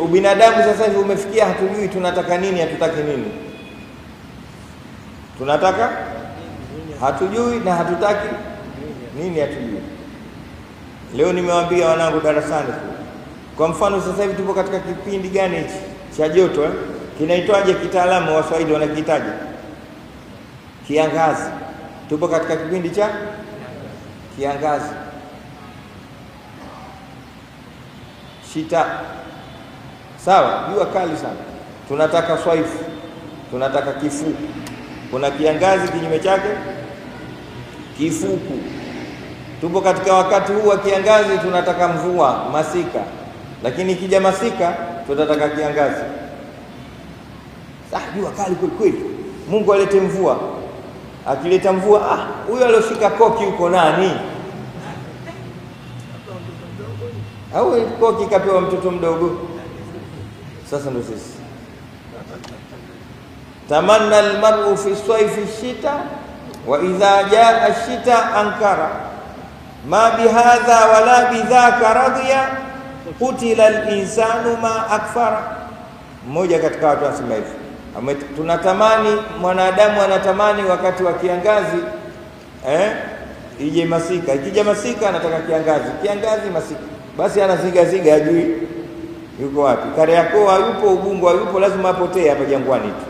Ubinadamu sasa hivi umefikia hatujui tunataka nini, hatutaki nini. Tunataka hatujui na hatutaki nini, hatujui. Leo nimewaambia wanangu darasani, kwa mfano sasa hivi tupo katika kipindi gani hichi cha joto kinaitwaje kitaalamu, Waswahili wanakitaje? Kiangazi. Tupo katika kipindi cha kiangazi. Shita, sawa, jua kali sana. Tunataka swaifu, tunataka kifuku. Kuna kiangazi, kinyume chake kifuku. Tupo katika wakati huu wa kiangazi, tunataka mvua, masika. Lakini ikija masika tunataka kiangazi. Jua kali kweli kweli, Mungu alete mvua. Akileta mvua, huyo alioshika koki huko nani? Au koki kapewa mtoto mdogo? Sasa ndo sisi. Tamanna almar'u fi swayfi shita wa idha jaa ashita ankara ma bihadha wala bidhaka radiya qutila al-insanu ma akfara. Mmoja katika watu anasema hivi, tunatamani, mwanadamu anatamani wakati wa kiangazi ije masika. Ikija masika anataka kiangazi, kiangazi masika. Basi anaziga ajui yuko wapi. Kariakoo hayupo, Ubungo hayupo, lazima apotee hapa Jangwani tu.